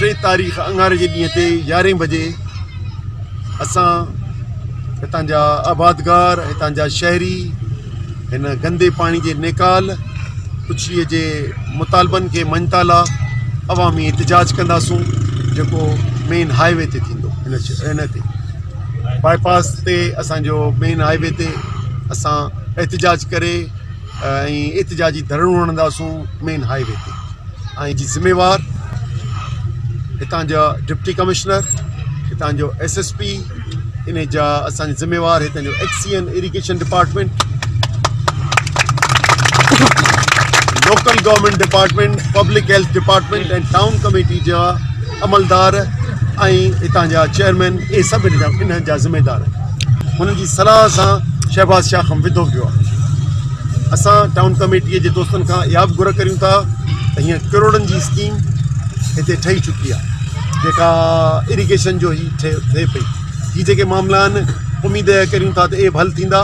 3 तारीख़ अंगारे जे ॾींहं ते 11 बजे असां हितां जा आबादगार, हितां जा शहरी हिन गंदे पाणी जे निकाल कुछीअ जे मुतालबनि खे मञताला अवामी एहतिजाज कंदासूं, जेको मेन हाईवे ते थींदो। हिन ते बाईपास ते असांजो मेन हाईवे ते असां एहतिजाज करे ऐं एहतिजाजी धरणो हणंदासूं मेन हाईवे ते। ऐं जी ज़िम्मेवार हितां जा डिप्टी कमिश्नर, हितां जो SSP, इन जा असांजे ज़िम्मेवार हितां जो XEN irrigation department, local government department, public health department ऐं टाउन कमेटी जा अमलदार ऐं हितां जा चेयरमैन, इहे सभु इन जा ज़िम्मेदार आहिनि। हुननि जी सलाह सां शहबाज़ शाह खां विदो पियो आहे। असां टाउन कमेटीअ जे दोस्तनि खां इहा बि घुर करियूं था त हीअं करोड़नि जी स्कीम हिते ठही चुकी आहे, जेका इरीगेशन जो ई थिए पई। ही जेके मामला आहिनि उमेद करियूं था त इहे बि हल थींदा।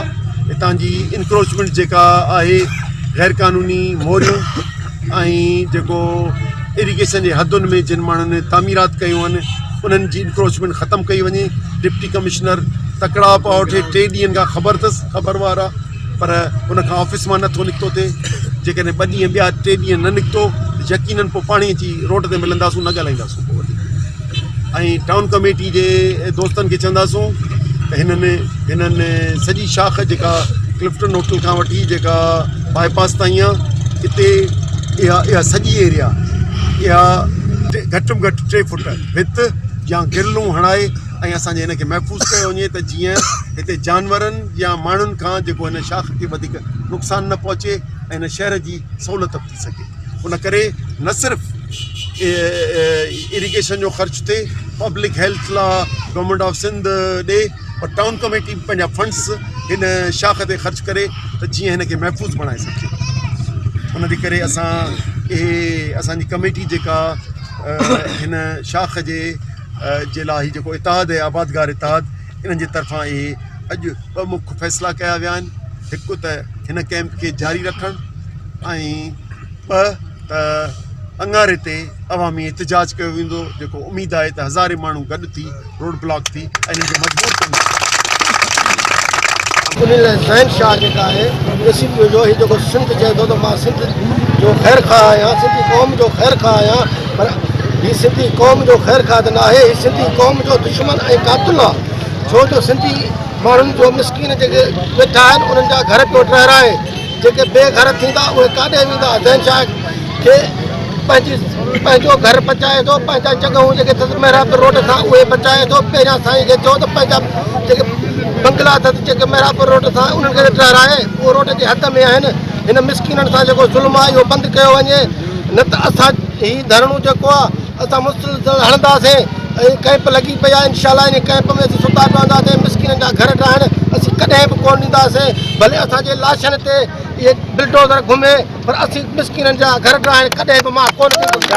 हितां जी इंक्रोचमेंट जेका आहे, गैर क़ानूनी मोरियूं ऐं जेको इरीगेशन जे हदुनि में जिन माण्हुनि तामीरात कयूं आहिनि उन्हनि जी इंक्रोचमेंट ख़तमु कई वञे। डिप्टी कमिश्नर तकड़ा पिया वठे, 3 ॾींहंनि खां ख़बर अथसि, ख़बरवार आहे, पर उनखां ऑफिस मां नथो निकितो थिए। जेकॾहिं 2 ॾींहं ॿिया 3 ॾींहं न निकितो त यकीननि पोइ पाणी अची रोड ते मिलंदासूं, न ॻाल्हाईंदासूं पोइ वरी। ऐं टाउन कमेटी जे दोस्तनि खे चवंदासूं त हिननि सॼी शाख जेका क्लिफ्टन होटल खां वठी जेका बाईपास ताईं आहे, हिते इहा सॼी एरिया इहा घटि में घटि 3 फुट भित या गिरलूं हणाए ऐं असांजे हिनखे महफ़ूज़ कयो वञे त जीअं हिते जानवरनि या माण्हुनि खां जेको हिन शाख खे वधीक नुक़सानु न पहुचे ऐं हिन शहर जी सहूलियत बि थी सघे। उन करे न सिर्फ़ु इरीगेशन जो ख़र्चु थिए, पब्लिक हेल्थ लाइ गवर्नमेंट ऑफ सिंध ॾे, और टाउन कमेटी पंहिंजा फंड्स हिन शाख ते ख़र्चु करे त जीअं हिनखे महफ़ूज़ बणाए सघे। उन जे करे असांजी कमेटी जेका हिन शाख जे लाइ जेको इतिहाद आहे, आबादगार इतिहाद, इन्हनि जे तरफ़ां इहे अॼु 2 मुख्य फ़ैसिला कया विया आहिनि। हिकु त हिन कैंप खे जारी रखणु ऐं 2 त अंगारे ते अवामी एहतिजाज कयो वेंदो, जेको उमेदु आहे त हज़ारे माण्हू गॾु थी रोड ब्लॉक थी ऐं हिनखे मजबूत कंदा। उन लाइ ज़हन शाह जेका आहे जो ही जेको सिंध चए थो त मां सिंध जो ख़ैर ख़ाह आहियां, सिंधी क़ौम जो ख़ैर ख़ाह आहियां, पर हीअ सिंधी क़ौम जो ख़ैर ख़ाह त न आहे, हीअ सिंधी क़ौम जो दुश्मन ऐं क़ातिल आहे। छो जो सिंधी माण्हुनि जो मिसकीन जेके वेठा आहिनि उन्हनि जा घर पियो ठहिराए, जेके बेघर थींदा उहे काॾे वेंदा। ज़हन शाह खे पंहिंजो घर बचाए थो, पंहिंजा जॻहियूं जेके अथसि मेहराब रोड खां उहे बचाए थो। पहिरियां साईं खे चओ त पंहिंजा जेके बंगला अथसि जेके मेहराब रोड सां उन्हनि खे ठहिराए, उहे रोड जे हद में आहिनि। हिन मिसकीननि सां जेको ज़ुल्म आहे इहो बंदि कयो वञे, न त असां हीउ धरणो जेको आहे असां मुस्तक़िल हणंदासीं। ऐं कैंप लॻी पई आहे, इनशाला इन कैंप में असीं सुता पवंदासीं। मिसकीननि जा घर ठाहिण असीं कॾहिं बि कोन ॾींदासीं, भले असांजे लाशनि ते इहे बिल्डोज़र घुमे, पर असीं मिसकीननि जा घर ठाहिण कॾहिं बि मां कोन ॾींदुसि।